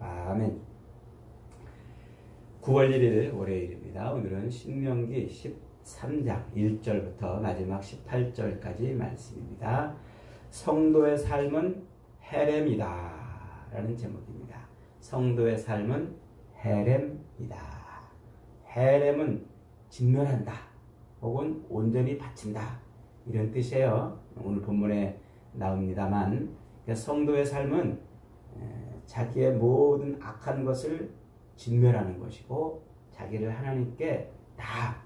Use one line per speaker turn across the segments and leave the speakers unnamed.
아멘. 9월 1일 월요일입니다. 오늘은 신명기 13장 1절부터 마지막 18절까지 말씀입니다. 성도의 삶은 헤렘이다 라는 제목입니다. 성도의 삶은 헤렘이다. 헤렘은 진멸한다 혹은 온전히 바친다 이런 뜻이에요. 오늘 본문에 나옵니다만 성도의 삶은 자기의 모든 악한 것을 진멸하는 것이고 자기를 하나님께 다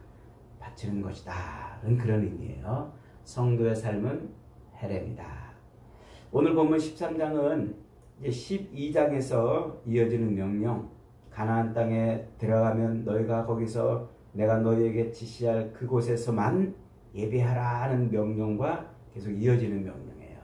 바치는 것이다 그런 의미예요. 성도의 삶은 헤렘이다. 오늘 본문 13장은 이제 12장에서 이어지는 명령, 가나안 땅에 들어가면 너희가 거기서 내가 너희에게 지시할 그곳에서만 예배하라 하는 명령과 계속 이어지는 명령이에요.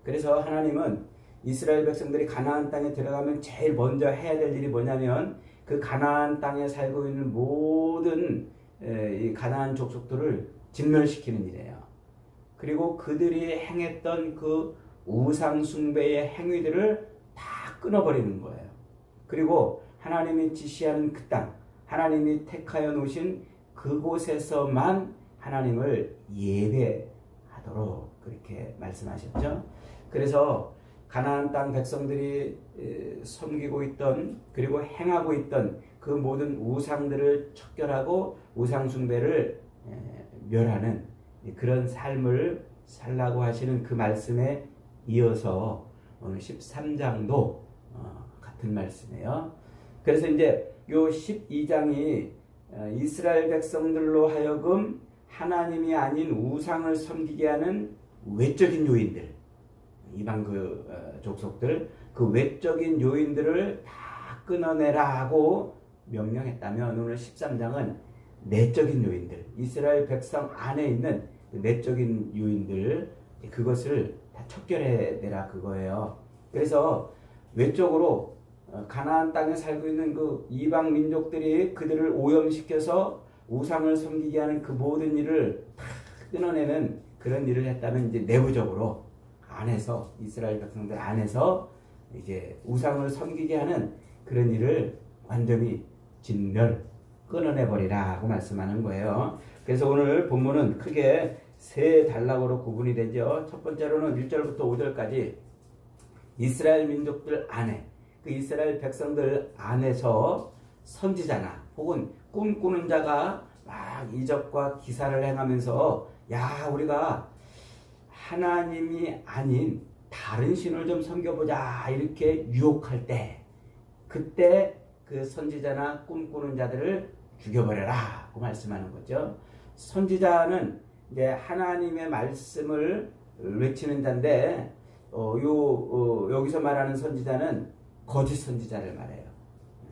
그래서 하나님은 이스라엘 백성들이 가나안 땅에 들어가면 제일 먼저 해야 될 일이 뭐냐면 그 가나안 땅에 살고 있는 모든 이 가나안 족속들을 진멸시키는 일이에요. 그리고 그들이 행했던 그 우상 숭배의 행위들을 다 끊어버리는 거예요. 그리고 하나님이 지시하는 그 땅, 하나님이 택하여 놓으신 그곳에서만 하나님을 예배하도록 그렇게 말씀하셨죠. 그래서 가나안 땅 백성들이 섬기고 있던 그리고 행하고 있던 그 모든 우상들을 척결하고 우상 숭배를 멸하는 그런 삶을 살라고 하시는 그 말씀에 이어서 오늘 13장도 같은 말씀이에요. 그래서 이제 요 12장이 이스라엘 백성들로 하여금 하나님이 아닌 우상을 섬기게 하는 외적인 요인들, 이방 족속들 그 외적인 요인들을 다 끊어내라고 명령했다면 오늘 13장은 내적인 요인들, 이스라엘 백성 안에 있는 내적인 요인들 그것을 다 척결해내라 그거예요. 그래서 외적으로 가나안 땅에 살고 있는 그 이방 민족들이 그들을 오염시켜서 우상을 섬기게 하는 그 모든 일을 다 끊어내는 그런 일을 했다면 이제 내부적으로 안에서 이스라엘 백성들 안에서 이제 우상을 섬기게 하는 그런 일을 완전히 진멸 끊어내버리라 하고 말씀하는 거예요. 그래서 오늘 본문은 크게 세 단락으로 구분이 되죠. 첫 번째로는 1절부터 5절까지 이스라엘 민족들 안에 그 이스라엘 백성들 안에서 선지자나 혹은 꿈꾸는 자가 막 이적과 기사를 행하면서 야 우리가 하나님이 아닌 다른 신을 좀 섬겨보자 이렇게 유혹할 때 그때 그 선지자나 꿈꾸는 자들을 죽여버려라 하고 말씀하는 거죠. 선지자는 이제 하나님의 말씀을 외치는 자인데 여기서 말하는 선지자는 거짓 선지자를 말해요.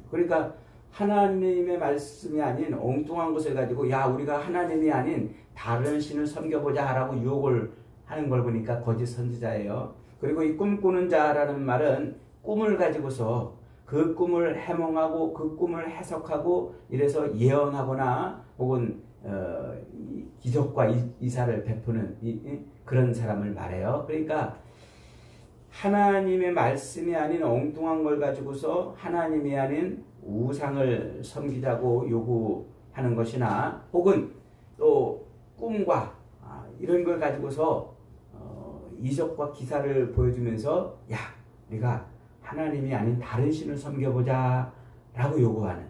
그러니까 하나님의 말씀이 아닌 엉뚱한 것을 가지고 야 우리가 하나님이 아닌 다른 신을 섬겨보자 라고 유혹을 하는 걸 보니까 거짓 선지자예요. 그리고 이 꿈꾸는 자라는 말은 꿈을 가지고서 그 꿈을 해몽하고 그 꿈을 해석하고 이래서 예언하거나 혹은 기적과 이사를 베푸는 그런 사람을 말해요. 그러니까 하나님의 말씀이 아닌 엉뚱한 걸 가지고서 하나님이 아닌 우상을 섬기자고 요구하는 것이나 혹은 또 꿈과 이런 걸 가지고서 이적과 기사를 보여주면서 야 우리가 하나님이 아닌 다른 신을 섬겨보자 라고 요구하는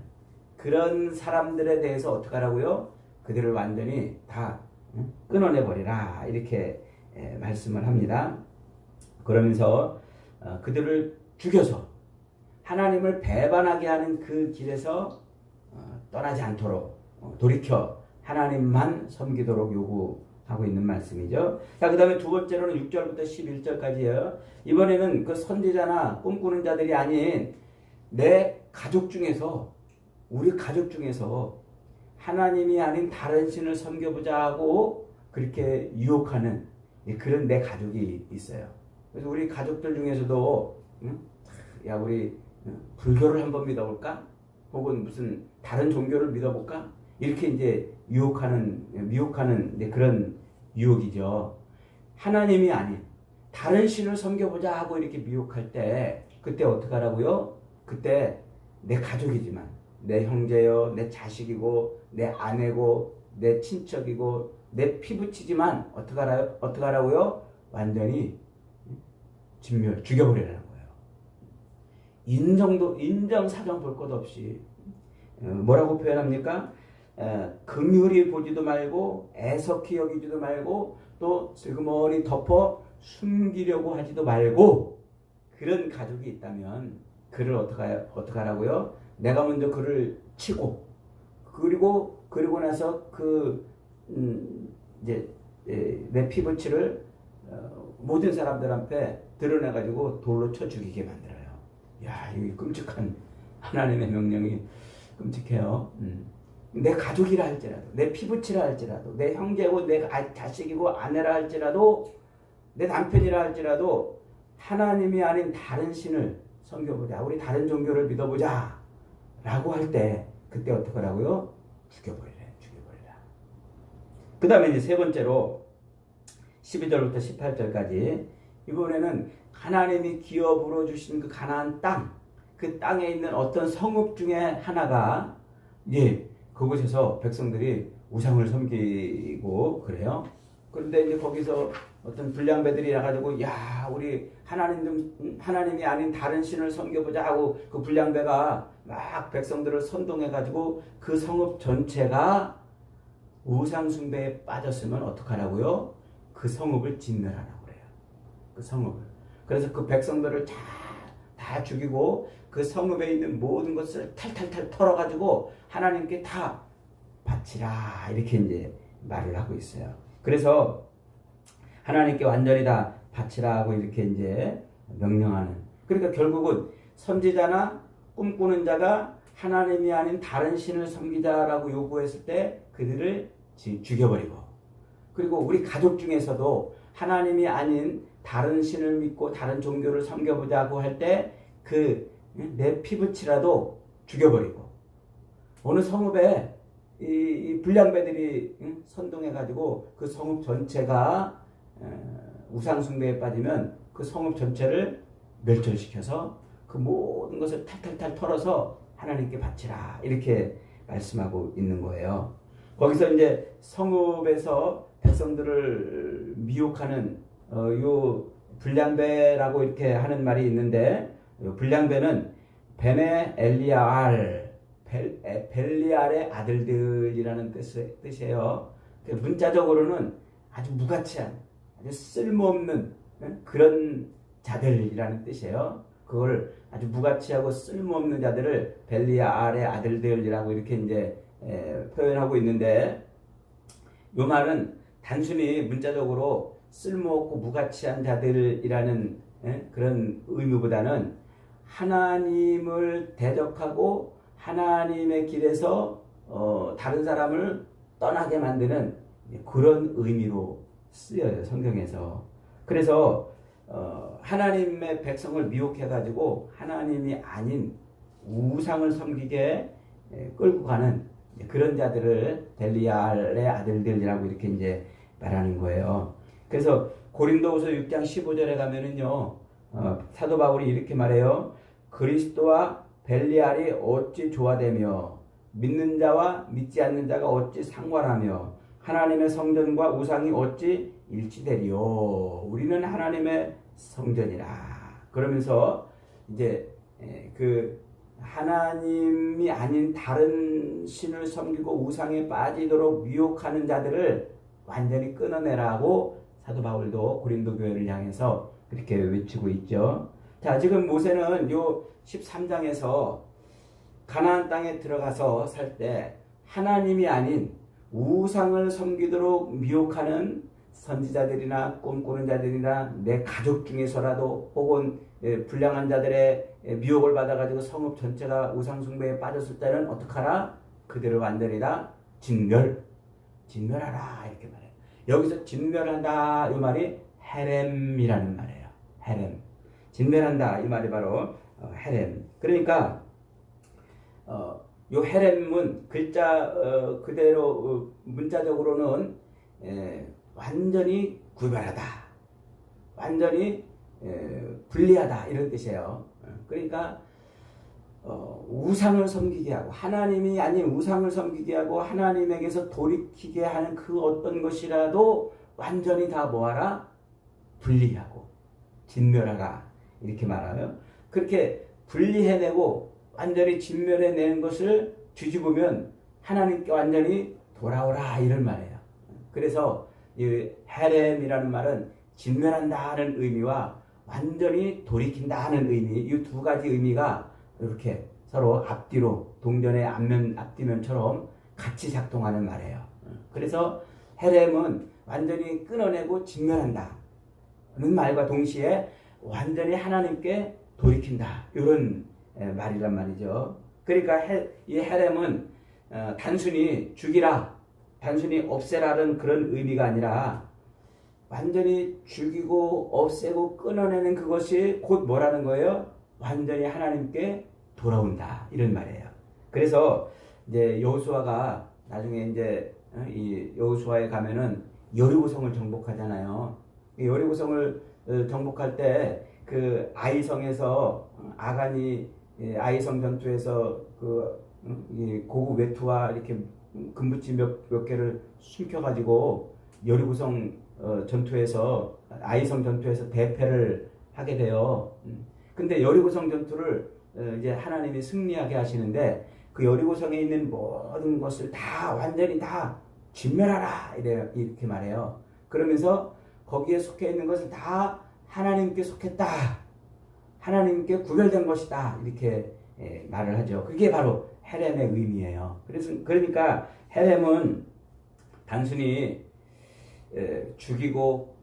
그런 사람들에 대해서 어떻게 하라고요? 그들을 완전히 다 끊어내버리라 이렇게 말씀을 합니다. 그러면서 그들을 죽여서 하나님을 배반하게 하는 그 길에서 떠나지 않도록 돌이켜 하나님만 섬기도록 요구하고 있는 말씀이죠. 자, 그 다음에 두 번째로는 6절부터 11절까지예요. 이번에는 그 선지자나 꿈꾸는 자들이 아닌 내 가족 중에서 우리 가족 중에서 하나님이 아닌 다른 신을 섬겨보자 하고 그렇게 유혹하는 그런 내 가족이 있어요. 그래서 우리 가족들 중에서도 야 우리 불교를 한번 믿어볼까? 혹은 무슨 다른 종교를 믿어볼까? 이렇게 이제 미혹하는 그런 유혹이죠. 하나님이 아닌 다른 신을 섬겨보자 하고 이렇게 미혹할 때 그때 어떻게 하라고요? 그때 내 가족이지만 내 형제요, 내 자식이고 내 아내고 내 친척이고 내 피부치지만 어떡하라고요? 완전히 죽여버리라는 거예요. 인정 사정 볼 것 없이 뭐라고 표현합니까? 긍휼히 보지도 말고 애석히 여기지도 말고 또 슬그머니 덮어 숨기려고 하지도 말고 그런 가족이 있다면 그를 어떡하라고요? 내가 먼저 그를 치고 그리고 나서 이제 내 피부치를 모든 사람들 앞에 드러내가지고 돌로 쳐 죽이게 만들어요. 야, 이 끔찍한 하나님의 명령이 끔찍해요. 내 가족이라 할지라도, 내 피부치라 할지라도, 내 형제고 내 자식이고 아내라 할지라도, 내 남편이라 할지라도 하나님이 아닌 다른 신을 섬겨보자, 우리 다른 종교를 믿어보자 라고 할 때 그때 어떡하라고요? 죽여버리라. 그 다음에 이제 세 번째로 12절부터 18절까지 이번에는 하나님이 기업으로 주신 그 가나안 땅, 그 땅에 있는 어떤 성읍 중에 하나가 그곳에서 백성들이 우상을 섬기고 그래요. 그런데 이제 거기서 어떤 불량배들이 나가지고 야, 우리 하나님이 아닌 다른 신을 섬겨보자 하고 그 불량배가 막 백성들을 선동해가지고 그 성읍 전체가 우상 숭배에 빠졌으면 어떡하라고요? 그 성읍을 진멸하라고 그래요. 그 성읍을. 그래서 그 백성들을 다 죽이고 그 성읍에 있는 모든 것을 탈탈탈 털어가지고 하나님께 다 바치라 이렇게 이제 말을 하고 있어요. 그래서 하나님께 완전히 다 바치라 하고 이렇게 이제 명령하는. 그러니까 결국은 선지자나 꿈꾸는 자가 하나님이 아닌 다른 신을 섬기자라고 요구했을 때 그들을 죽여버리고, 그리고 우리 가족 중에서도 하나님이 아닌 다른 신을 믿고 다른 종교를 섬겨보자고 할 때 그 내 피부치라도 죽여버리고, 어느 성읍에 이 불량배들이 선동해가지고 그 성읍 전체가 우상 숭배에 빠지면 그 성읍 전체를 멸절시켜서 그 모든 것을 탈탈탈 털어서 하나님께 바치라 이렇게 말씀하고 있는 거예요. 거기서 이제 성읍에서 백성들을 미혹하는 요 불량배라고 이렇게 하는 말이 있는데, 요 불량배는 베네 엘리알 벨리알의 아들들이라는 뜻이에요. 문자적으로는 아주 무가치한, 아주 쓸모없는 그런 자들이라는 뜻이에요. 그걸 아주 무가치하고 쓸모없는 자들을 벨리알의 아들들이라고 이렇게 이제 표현하고 있는데, 이 말은 단순히 문자적으로 쓸모없고 무가치한 자들이라는 그런 의미보다는 하나님을 대적하고 하나님의 길에서 다른 사람을 떠나게 만드는 그런 의미로 쓰여요, 성경에서. 그래서 하나님의 백성을 미혹해가지고 하나님이 아닌 우상을 섬기게 끌고 가는 그런 자들을 벨리알의 아들들이라고 이렇게 이제 말하는 거예요. 그래서 고린도후서 6장 15절에 가면은요, 사도 바울이 이렇게 말해요. 그리스도와 벨리알이 어찌 조화되며 믿는 자와 믿지 않는 자가 어찌 상관하며 하나님의 성전과 우상이 어찌 일치되리요. 우리는 하나님의 성전이라. 그러면서 이제 그 하나님이 아닌 다른 신을 섬기고 우상에 빠지도록 미혹하는 자들을 완전히 끊어내라고 사도 바울도 고린도 교회를 향해서 그렇게 외치고 있죠. 자, 지금 모세는 요 13장에서 가나안 땅에 들어가서 살 때 하나님이 아닌 우상을 섬기도록 미혹하는 선지자들이나 꿈꾸는 자들이나 내 가족 중에서라도 혹은 불량한 자들의 미혹을 받아가지고 성읍 전체가 우상 숭배에 빠졌을 때는 어떡하라? 그들을 완전히 다 진멸하라 이렇게 말해요. 여기서 진멸한다 이 말이 헤렘이라는 말이에요. 헤렘. 진멸한다 이 말이 바로 헤렘. 그러니까 요 헤렘은 글자 그대로 문자적으로는 완전히 구별하다, 완전히 분리하다 이런 뜻이에요. 그러니까 우상을 섬기게 하고 하나님이 아닌 우상을 섬기게 하고 하나님에게서 돌이키게 하는 그 어떤 것이라도 완전히 다 뭐하라? 분리하고 진멸하라 이렇게 말하요. 그렇게 분리해내고 완전히 진멸해내는 것을 뒤집으면 하나님께 완전히 돌아오라 이런 말이에요. 그래서 이 헤렘이라는 말은 진멸한다는 의미와 완전히 돌이킨다는 의미, 이 두 가지 의미가 이렇게 서로 앞뒤로 동전의 앞뒤면처럼 같이 작동하는 말이에요. 그래서 헤렘은 완전히 끊어내고 진멸한다는 말과 동시에 완전히 하나님께 돌이킨다 이런 말이란 말이죠. 그러니까 이 헤렘은 단순히 죽이라, 단순히 없애라는 그런 의미가 아니라 완전히 죽이고 없애고 끊어내는 그것이 곧 뭐라는 거예요? 완전히 하나님께 돌아온다 이런 말이에요. 그래서 이제 여호수아가 나중에 이제 이 여호수아에 가면은 여리고성을 정복하잖아요. 여리고성을 정복할 때 그 아이성에서 아간이 아이성 전투에서 그 고구 외투와 이렇게 금붙이 몇 개를 숨겨가지고 여리고성 전투에서 아이성 전투에서 대패를 하게 돼요. 근데 여리고성 전투를 이제 하나님이 승리하게 하시는데 그 여리고성에 있는 모든 것을 다 완전히 다 진멸하라 이렇게 말해요. 그러면서 거기에 속해 있는 것을 다 하나님께 속했다, 하나님께 구별된 것이다 이렇게 말을 하죠. 그게 바로 헤렘의 의미예요. 그러니까 헤렘은 단순히 죽이고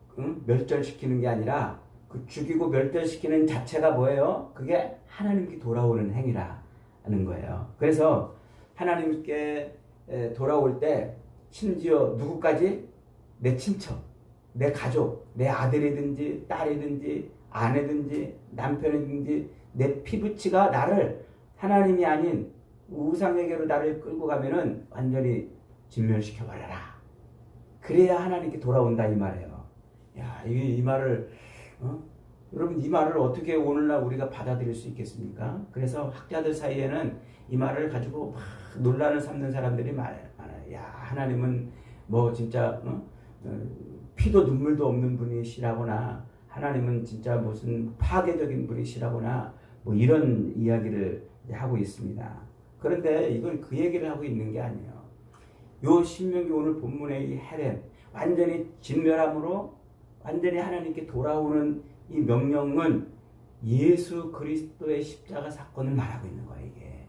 멸절시키는 게 아니라 그 죽이고 멸절시키는 자체가 뭐예요? 그게 하나님께 돌아오는 행위라는 거예요. 그래서 하나님께 돌아올 때 심지어 누구까지? 내 친척, 내 가족, 내 아들이든지 딸이든지 아내든지 남편이든지 내 피부치가 나를 하나님이 아닌 우상에게로 나를 끌고 가면은 완전히 진멸시켜버려라. 그래야 하나님께 돌아온다 이 말이에요. 야, 이 말을 여러분 이 말을 어떻게 오늘날 우리가 받아들일 수 있겠습니까? 그래서 학자들 사이에는 이 말을 가지고 막 논란을 삼는 사람들이 많아요. 야, 하나님은 뭐 진짜 피도 눈물도 없는 분이시라거나 하나님은 진짜 무슨 파괴적인 분이시라거나 뭐 이런 이야기를 하고 있습니다. 그런데 이건 그 얘기를 하고 있는 게 아니에요. 요 신명기 오늘 본문의 이 헤렘 완전히 진멸함으로 완전히 하나님께 돌아오는 이 명령은 예수 그리스도의 십자가 사건을 말하고 있는 거예요. 이게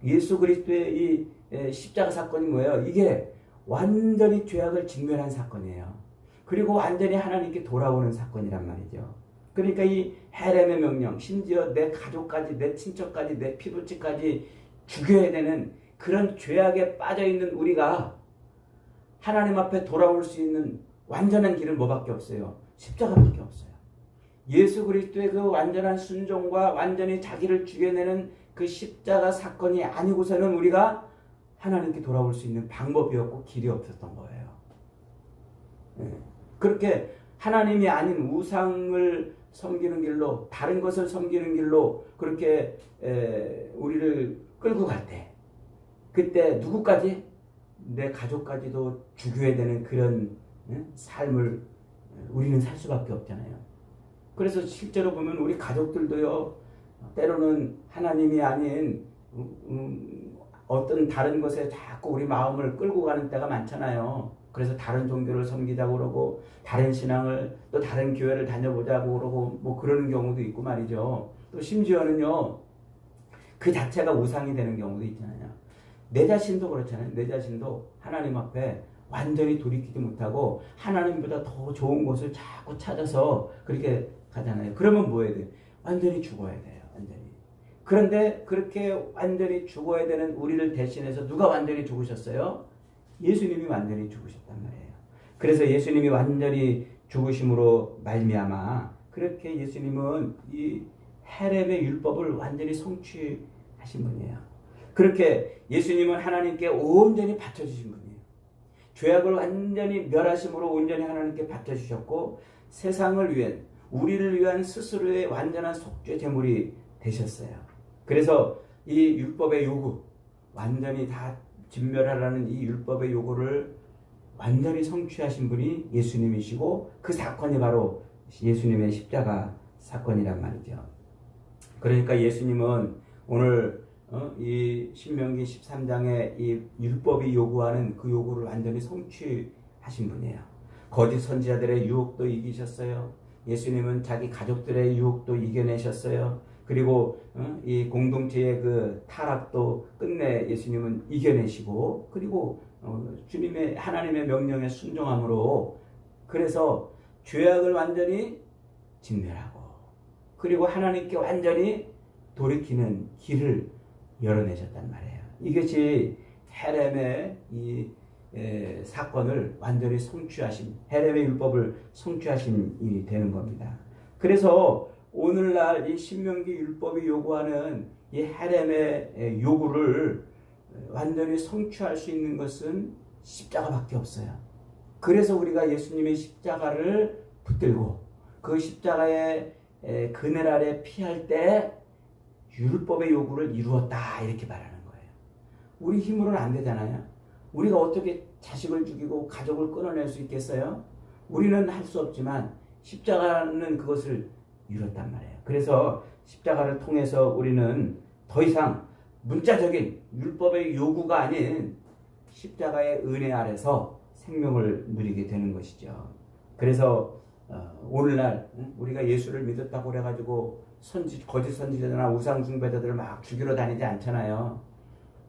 예수 그리스도의 이 십자가 사건이 뭐예요? 이게 완전히 죄악을 진멸한 사건이에요. 그리고 완전히 하나님께 돌아오는 사건이란 말이죠. 그러니까 이 헤렘의 명령, 심지어 내 가족까지, 내 친척까지, 내 피부치까지 죽여야 되는 그런 죄악에 빠져있는 우리가 하나님 앞에 돌아올 수 있는 완전한 길은 뭐밖에 없어요? 십자가밖에 없어요. 예수 그리스도의 그 완전한 순종과 완전히 자기를 죽여내는 그 십자가 사건이 아니고서는 우리가 하나님께 돌아올 수 있는 방법이 없고 길이 없었던 거예요. 그렇게 하나님이 아닌 우상을 섬기는 길로, 다른 것을 섬기는 길로 그렇게 우리를 끌고 갈 때, 그때 누구까지? 내 가족까지도 죽여야 되는 그런 삶을 우리는 살 수밖에 없잖아요. 그래서 실제로 보면 우리 가족들도요, 때로는 하나님이 아닌 어떤 다른 것에 자꾸 우리 마음을 끌고 가는 때가 많잖아요. 그래서 다른 종교를 섬기자고 그러고 다른 신앙을 또 다른 교회를 다녀보자고 그러고 뭐 그러는 경우도 있고 말이죠. 또 심지어는요, 그 자체가 우상이 되는 경우도 있잖아요. 내 자신도 그렇잖아요. 내 자신도 하나님 앞에 완전히 돌이키지 못하고 하나님보다 더 좋은 곳을 자꾸 찾아서 그렇게 가잖아요. 그러면 뭐 해야 돼요? 완전히 죽어야 돼요. 완전히. 그런데 그렇게 완전히 죽어야 되는 우리를 대신해서 누가 완전히 죽으셨어요? 예수님이 완전히 죽으셨단 말이에요. 그래서 예수님이 완전히 죽으심으로 말미암아 그렇게 예수님은 이 헤렘의 율법을 완전히 성취하신 분이에요. 그렇게 예수님은 하나님께 온전히 바쳐주신 분이에요. 죄악을 완전히 멸하심으로 온전히 하나님께 바쳐주셨고 세상을 위한 우리를 위한 스스로의 완전한 속죄 제물이 되셨어요. 그래서 이 율법의 요구, 완전히 다 진멸하라는 이 율법의 요구를 완전히 성취하신 분이 예수님이시고, 그 사건이 바로 예수님의 십자가 사건이란 말이죠. 그러니까 예수님은 오늘 이 신명기 13장의 이 율법이 요구하는 그 요구를 완전히 성취하신 분이에요. 거짓 선지자들의 유혹도 이기셨어요. 예수님은 자기 가족들의 유혹도 이겨내셨어요. 그리고 이 공동체의 그 타락도 끝내 예수님은 이겨내시고, 그리고 주님의 하나님의 명령에 순종함으로, 그래서 죄악을 완전히 진멸하고, 그리고 하나님께 완전히 돌이키는 길을 열어내셨단 말이에요. 이것이 헤렘의 이 사건을 완전히 성취하신, 헤렘의 율법을 성취하신 일이 되는 겁니다. 그래서 오늘날 이 신명기 율법이 요구하는 이 헤렘의 요구를 완전히 성취할 수 있는 것은 십자가밖에 없어요. 그래서 우리가 예수님의 십자가를 붙들고 그 십자가의 그늘 아래 피할 때 율법의 요구를 이루었다, 이렇게 말하는 거예요. 우리 힘으로는 안 되잖아요. 우리가 어떻게 자식을 죽이고 가족을 끊어낼 수 있겠어요? 우리는 할 수 없지만 십자가는 그것을 이뤘단 말이에요. 그래서 십자가를 통해서 우리는 더 이상 문자적인 율법의 요구가 아닌 십자가의 은혜 아래서 생명을 누리게 되는 것이죠. 그래서 오늘날 우리가 예수를 믿었다고 그래가지고 거짓 선지자나 우상 숭배자들을 막 죽이러 다니지 않잖아요.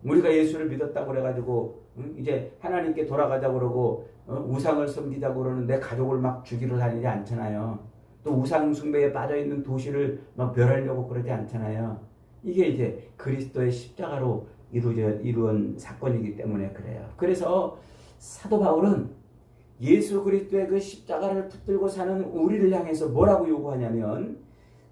우리가 예수를 믿었다고 그래가지고 이제 하나님께 돌아가자고 그러고 우상을 섬기자고 그러는 내 가족을 막 죽이러 다니지 않잖아요. 또 우상 숭배에 빠져있는 도시를 막 멸하려고 그러지 않잖아요. 이게 이제 그리스도의 십자가로 이루어진 사건이기 때문에 그래요. 그래서 사도 바울은 예수 그리스도의 그 십자가를 붙들고 사는 우리를 향해서 뭐라고 요구하냐면,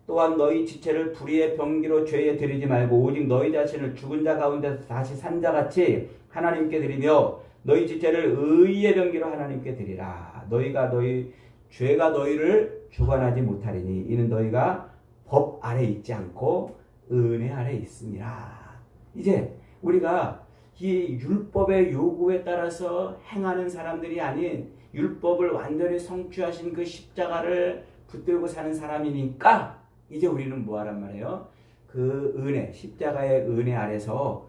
또한 너희 지체를 불의의 병기로 죄에 드리지 말고 오직 너희 자신을 죽은 자 가운데서 다시 산 자같이 하나님께 드리며 너희 지체를 의의 병기로 하나님께 드리라. 죄가 너희를 주관하지 못하리니 이는 너희가 법 아래 있지 않고 은혜 아래 있음이라. 이제 우리가 이 율법의 요구에 따라서 행하는 사람들이 아닌 율법을 완전히 성취하신 그 십자가를 붙들고 사는 사람이니까 이제 우리는 뭐하란 말이에요? 그 은혜, 십자가의 은혜 아래서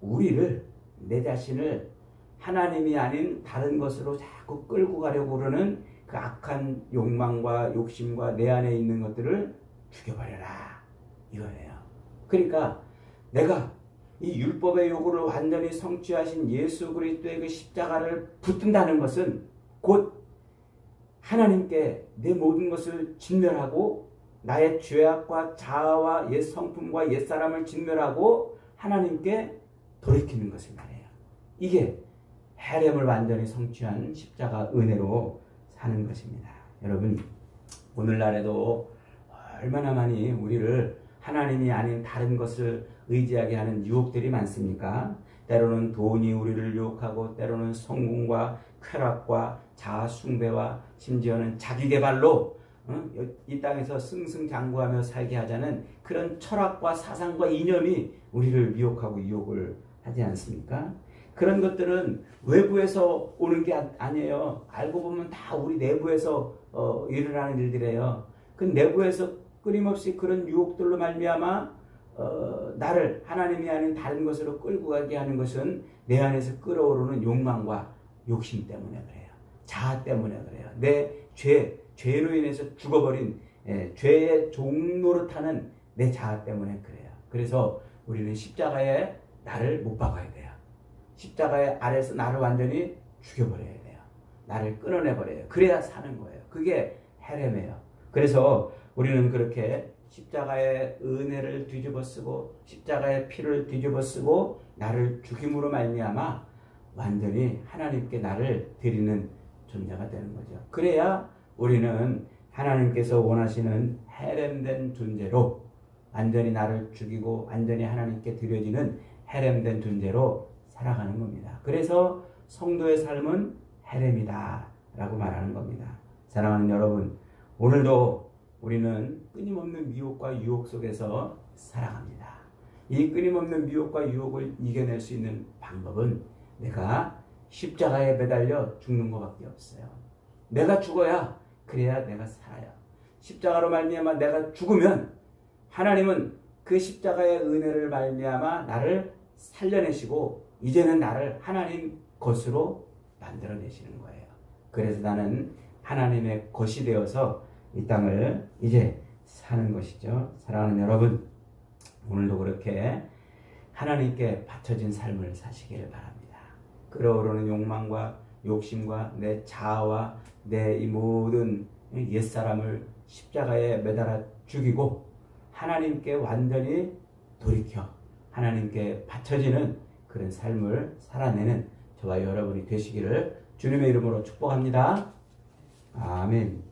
우리를, 내 자신을 하나님이 아닌 다른 것으로 자꾸 끌고 가려고 그러는 그 악한 욕망과 욕심과 내 안에 있는 것들을 죽여버려라, 이거예요. 그러니까 내가 이 율법의 요구를 완전히 성취하신 예수 그리스도의 그 십자가를 붙든다는 것은 곧 하나님께 내 모든 것을 진멸하고 나의 죄악과 자아와 옛 성품과 옛 사람을 진멸하고 하나님께 돌이키는 것을 말해요. 이게 헤렘을 완전히 성취한 십자가 은혜로 사는 것입니다. 여러분, 오늘날에도 얼마나 많이 우리를 하나님이 아닌 다른 것을 의지하게 하는 유혹들이 많습니까? 때로는 돈이 우리를 유혹하고, 때로는 성공과 쾌락과 자아 숭배와 심지어는 자기 개발로 이 땅에서 승승장구하며 살게 하자는 그런 철학과 사상과 이념이 우리를 미혹하고 유혹을 하지 않습니까? 그런 것들은 외부에서 오는 게 아니에요. 알고 보면 다 우리 내부에서 일어나는 일들이에요. 그 내부에서 끊임없이 그런 유혹들로 말미암아 나를 하나님이 아닌 다른 것으로 끌고 가게 하는 것은 내 안에서 끓어오르는 욕망과 욕심 때문에 그래요. 자아 때문에 그래요. 내 죄로 인해서 죽어버린 죄의 종노릇하는 내 자아 때문에 그래요. 그래서 우리는 십자가에 나를 못 박아야 돼요. 십자가의 아래서 나를 완전히 죽여버려야 돼요. 나를 끊어내버려요. 그래야 사는 거예요. 그게 헤렘이에요. 그래서 우리는 그렇게 십자가의 은혜를 뒤집어쓰고 십자가의 피를 뒤집어쓰고 나를 죽임으로 말미암아 완전히 하나님께 나를 드리는 존재가 되는 거죠. 그래야 우리는 하나님께서 원하시는 헤렘된 존재로 완전히 나를 죽이고 완전히 하나님께 드려지는 헤렘된 존재로 살아가는 겁니다. 그래서 성도의 삶은 헤렘이다 라고 말하는 겁니다. 사랑하는 여러분, 오늘도 우리는 끊임없는 미혹과 유혹 속에서 살아갑니다. 이 끊임없는 미혹과 유혹을 이겨낼 수 있는 방법은 내가 십자가에 매달려 죽는 것밖에 없어요. 내가 죽어야 그래야 내가 살아요. 십자가로 말미암아 내가 죽으면 하나님은 그 십자가의 은혜를 말미암아 나를 살려내시고 이제는 나를 하나님 것으로 만들어내시는 거예요. 그래서 나는 하나님의 것이 되어서 이 땅을 이제 사는 것이죠. 사랑하는 여러분, 오늘도 그렇게 하나님께 바쳐진 삶을 사시기를 바랍니다. 끓어오르는 욕망과 욕심과 내 자아와 내 이 모든 옛사람을 십자가에 매달아 죽이고 하나님께 완전히 돌이켜 하나님께 바쳐지는 그런 삶을 살아내는 저와 여러분이 되시기를 주님의 이름으로 축복합니다. 아멘.